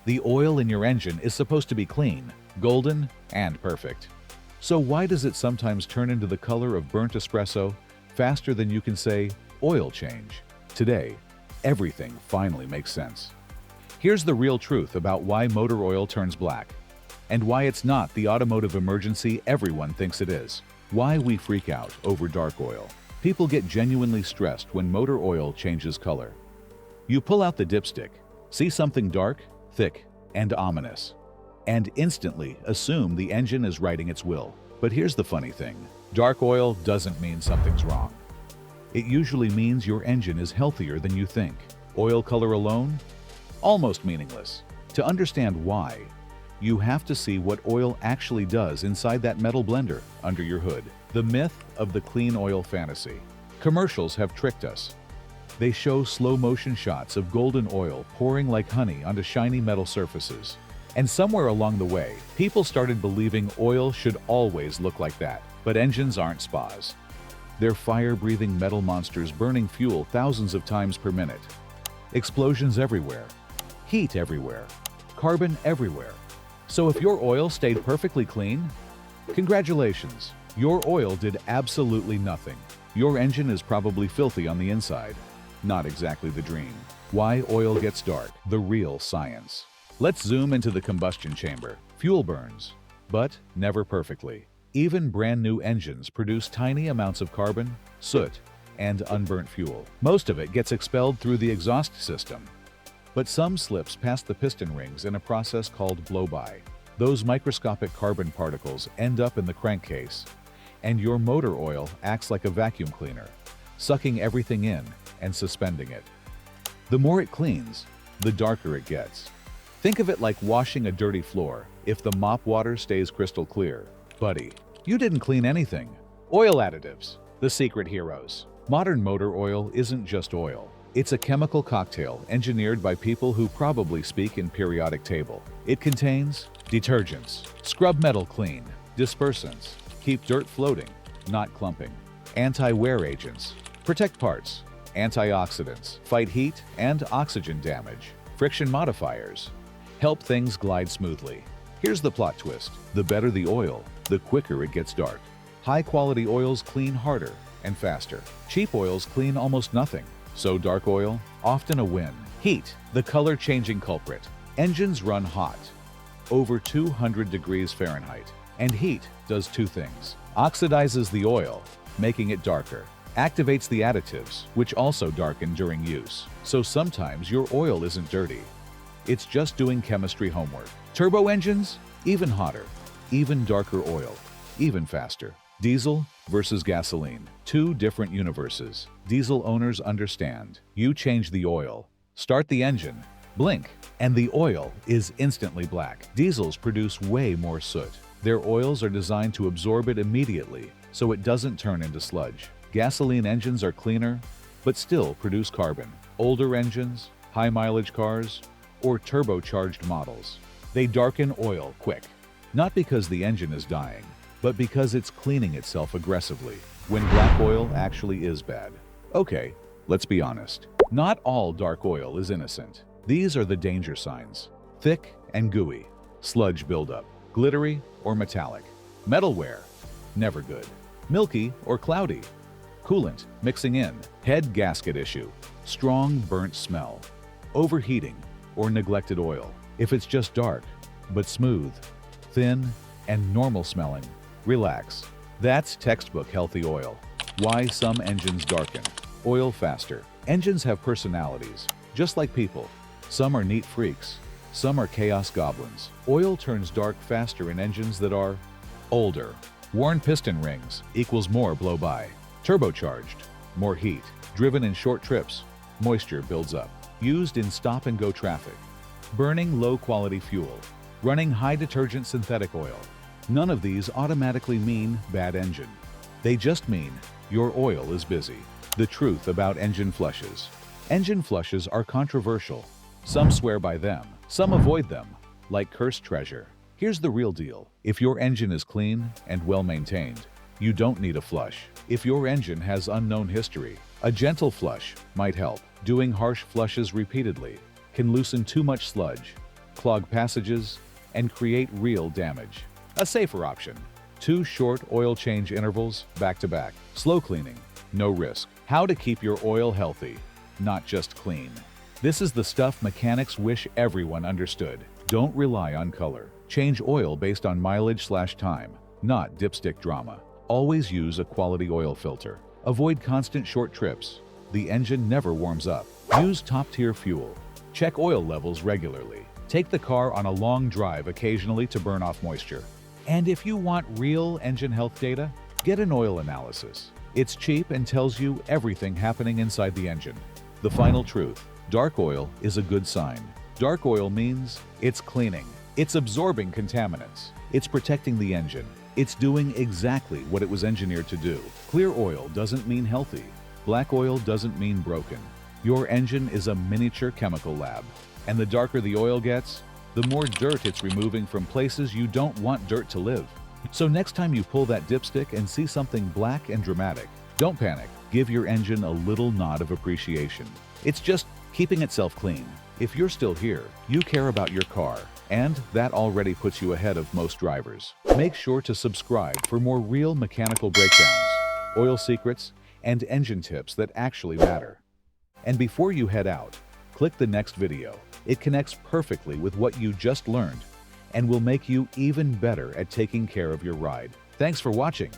The oil in your engine is supposed to be clean, golden, and perfect. So why does it sometimes turn into the color of burnt espresso faster than you can say, oil change? Today, everything finally makes sense. Here's the real truth about why motor oil turns black, and why it's not the automotive emergency everyone thinks it is. Why we freak out over dark oil. People get genuinely stressed when motor oil changes color. You pull out the dipstick, see something dark, thick, and ominous, and instantly assume the engine is writing its will. But here's the funny thing. Dark oil doesn't mean something's wrong. It usually means your engine is healthier than you think. Oil color alone? Almost meaningless. To understand why, you have to see what oil actually does inside that metal blender under your hood. The myth of the clean oil fantasy. Commercials have tricked us. They show slow-motion shots of golden oil pouring like honey onto shiny metal surfaces. And somewhere along the way, people started believing oil should always look like that. But engines aren't spas. They're fire-breathing metal monsters burning fuel thousands of times per minute. Explosions everywhere. Heat everywhere. Carbon everywhere. So if your oil stayed perfectly clean, congratulations, your oil did absolutely nothing. Your engine is probably filthy on the inside. Not exactly the dream. Why oil gets dark, the real science. Let's zoom into the combustion chamber. Fuel burns, but never perfectly. Even brand new engines produce tiny amounts of carbon, soot, and unburnt fuel. Most of it gets expelled through the exhaust system. But some slips past the piston rings in a process called blow-by. Those microscopic carbon particles end up in the crankcase, and your motor oil acts like a vacuum cleaner, sucking everything in and suspending it. The more it cleans, the darker it gets. Think of it like washing a dirty floor. If the mop water stays crystal clear, buddy, you didn't clean anything. Oil additives, the secret heroes. Modern motor oil isn't just oil. It's a chemical cocktail engineered by people who probably speak in periodic table. It contains detergents, scrub metal clean, dispersants, keep dirt floating, not clumping, anti-wear agents, protect parts, antioxidants, fight heat and oxygen damage, friction modifiers, help things glide smoothly. Here's the plot twist. The better the oil, the quicker it gets dark. High-quality oils clean harder and faster. Cheap oils clean almost nothing. So dark oil, often a win. Heat, the color-changing culprit. Engines run hot, over 200 degrees Fahrenheit. And heat does two things. Oxidizes the oil, making it darker. Activates the additives, which also darken during use. So sometimes your oil isn't dirty. It's just doing chemistry homework. Turbo engines? Even hotter. Even darker oil. Even faster. Diesel versus gasoline. Two different universes. Diesel owners understand. You change the oil, start the engine, blink, and the oil is instantly black. Diesels produce way more soot. Their oils are designed to absorb it immediately, so it doesn't turn into sludge. Gasoline engines are cleaner, but still produce carbon. Older engines, high-mileage cars, or turbocharged models, they darken oil quick. Not because the engine is dying, but because it's cleaning itself aggressively, when black oil actually is bad. Okay, let's be honest. Not all dark oil is innocent. These are the danger signs. Thick and gooey, sludge buildup, glittery or metallic, metal wear, never good, milky or cloudy, coolant mixing in, head gasket issue, strong burnt smell, overheating or neglected oil. If it's just dark, but smooth, thin, and normal smelling, relax. That's textbook healthy oil. Why some engines darken. Oil faster. Engines have personalities, just like people. Some are neat freaks, some are chaos goblins. Oil turns dark faster in engines that are older. Worn piston rings equals more blow-by. Turbocharged, more heat. Driven in short trips, moisture builds up. Used in stop-and-go traffic. Burning low-quality fuel. Running high-detergent synthetic oil. None of these automatically mean bad engine. They just mean your oil is busy. The truth about engine flushes. Engine flushes are controversial. Some swear by them, some avoid them, like cursed treasure. Here's the real deal. If your engine is clean and well-maintained, you don't need a flush. If your engine has unknown history, a gentle flush might help. Doing harsh flushes repeatedly can loosen too much sludge, clog passages, and create real damage. A safer option: 2 short oil change intervals back to back. Slow cleaning, no risk. How to keep your oil healthy, not just clean. This is the stuff mechanics wish everyone understood. Don't rely on color. Change oil based on mileage/time, not dipstick drama. Always use a quality oil filter. Avoid constant short trips. The engine never warms up. Use top-tier fuel. Check oil levels regularly. Take the car on a long drive occasionally to burn off moisture. And if you want real engine health data, get an oil analysis. It's cheap and tells you everything happening inside the engine. The final truth: dark oil is a good sign. Dark oil means it's cleaning. It's absorbing contaminants. It's protecting the engine. It's doing exactly what it was engineered to do. Clear oil doesn't mean healthy. Black oil doesn't mean broken. Your engine is a miniature chemical lab. And the darker the oil gets, the more dirt it's removing from places you don't want dirt to live. So next time you pull that dipstick and see something black and dramatic, don't panic. Give your engine a little nod of appreciation. It's just keeping itself clean. If you're still here, you care about your car, and that already puts you ahead of most drivers. Make sure to subscribe for more real mechanical breakdowns, oil secrets, and engine tips that actually matter. And before you head out, click the next video. It connects perfectly with what you just learned and will make you even better at taking care of your ride. Thanks for watching.